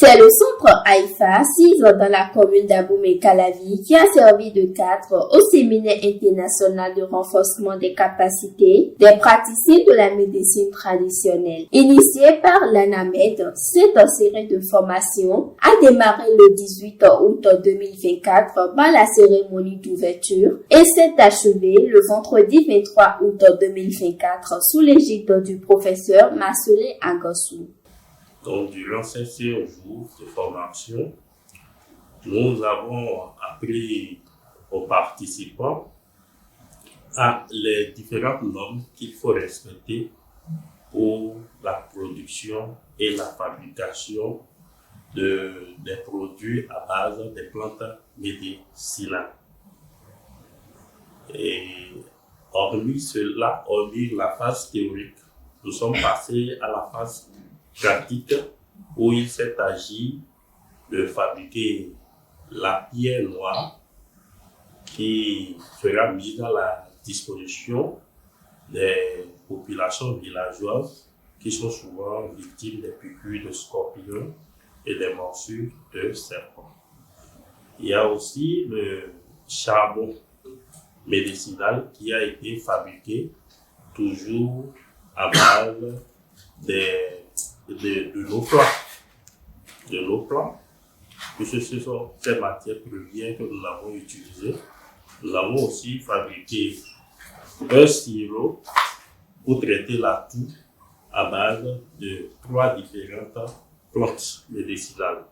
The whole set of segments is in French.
C'est le centre Haïfa, situé dans la commune d'Abomey-Calavi, qui a servi de cadre au séminaire international de renforcement des capacités des praticiens de la médecine traditionnelle. Initié par l'ANAMED, cette série de formations a démarré le 18 août 2024 par la cérémonie d'ouverture et s'est achevée le vendredi 23 août 2024 sous l'égide du professeur Marcelin Agassou. Donc, durant ces 5 jours de formation, nous avons appris aux participants à les différentes normes qu'il faut respecter pour la production et la fabrication des produits à base des plantes médicinales. Et hormis cela, hormis la phase théorique, nous sommes passés à la phase pratique où il s'est agi de fabriquer la pierre noire qui sera mise à la disposition des populations villageoises qui sont souvent victimes des piqûres de scorpions et des morsures de serpents. Il y a aussi le charbon médicinal qui a été fabriqué toujours à base de nos plants, puisque ce sont ces matières premières que nous avons utilisées. Nous avons aussi fabriqué un sirop pour traiter la toux à base de 3 différentes plantes médicinales.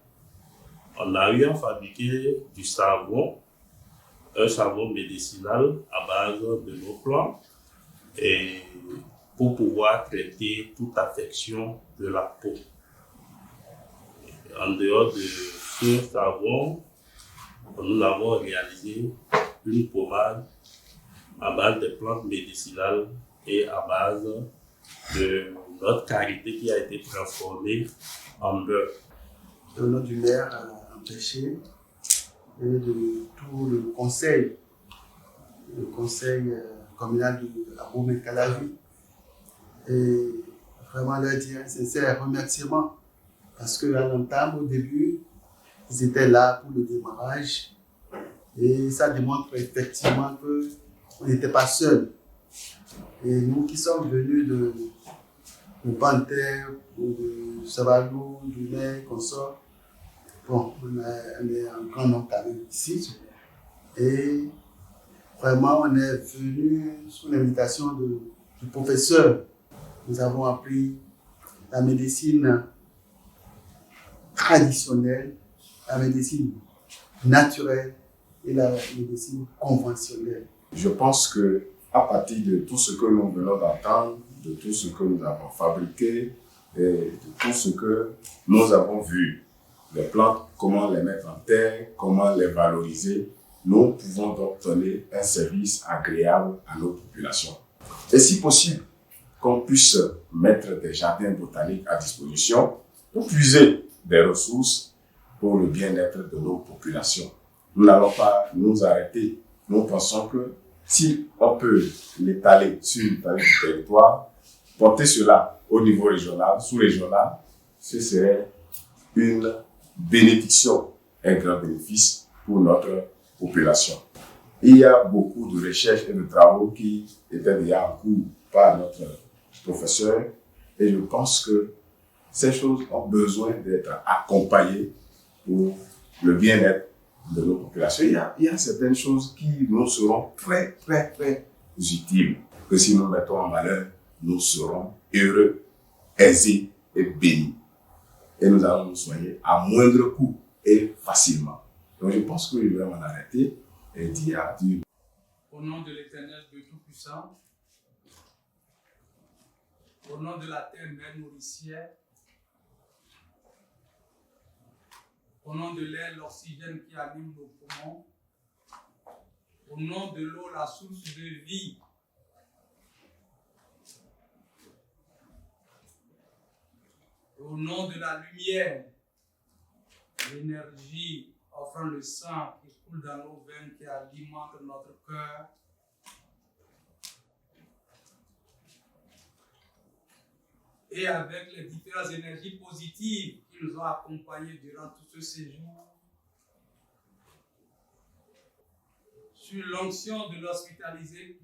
On a eu à fabriquer du savon, un savon médicinal à base de nos plants, et pour pouvoir traiter toute affection de la peau. En dehors de ce savon, nous avons réalisé une pommade à base de plantes médicinales et à base de notre karité qui a été transformée en beurre. Au nom du maire empêché et de tout le conseil communal de Abomey-Calavi, et vraiment leur dire un sincère remerciement parce qu'à l'entame, au début, ils étaient là pour le démarrage et ça démontre effectivement qu'on n'était pas seuls. Et nous qui sommes venus de Panthère, de Savalou, du Nez, consort, bon, on est un grand nombre quand même ici. Et vraiment, on est venu sous l'invitation du professeur. Nous avons appris la médecine traditionnelle, la médecine naturelle et la médecine conventionnelle. Je pense que à partir de tout ce que nous venons d'entendre, de tout ce que nous avons fabriqué et de tout ce que nous avons vu, les plantes, comment les mettre en terre, comment les valoriser, nous pouvons donc donner un service agréable à nos populations. Et si possible, qu'on puisse mettre des jardins botaniques à disposition pour puiser des ressources pour le bien-être de nos populations. Nous n'allons pas nous arrêter. Nous pensons que si on peut l'étaler sur l'étendue du territoire, porter cela au niveau régional, sous-régional, ce serait une bénédiction, un grand bénéfice pour notre population. Il y a beaucoup de recherches et de travaux qui étaient déjà en cours par notre professeur et je pense que ces choses ont besoin d'être accompagnées pour le bien-être de nos populations. Il y a certaines choses qui nous seront très, très, très utiles, que si nous mettons en valeur, nous serons heureux, aisés et bénis. Et nous allons nous soigner à moindre coût et facilement. Donc je pense que je vais m'en arrêter et dire adieu. Au nom de l'Éternel Dieu Tout-Puissant, au nom de la terre mère nourricière, au nom de l'air, l'oxygène qui anime nos poumons, au nom de l'eau, la source de vie, au nom de la lumière, l'énergie offrant le sang qui coule dans nos veines, qui alimente notre cœur, et avec les différentes énergies positives qui nous ont accompagnés durant tout ce séjour, sur l'onction de l'hospitalité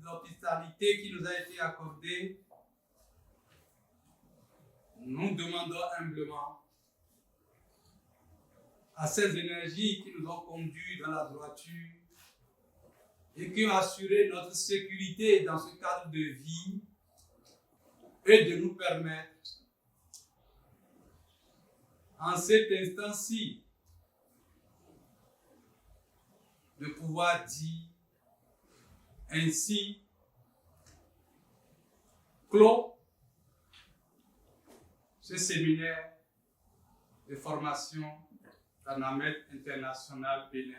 qui nous a été accordée, nous demandons humblement à ces énergies qui nous ont conduits dans la droiture et qui ont assuré notre sécurité dans ce cadre de vie et de nous permettre, en cet instant-ci, de pouvoir dire ainsi clos ce séminaire de formation d'Anamet International Bénin,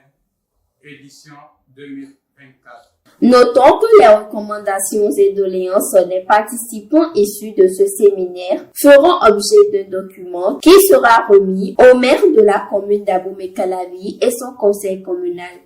édition 2024. Notons que les recommandations et doléances des participants issus de ce séminaire feront objet d'un document qui sera remis au maire de la commune d'Abomey-Calavi et son conseil communal.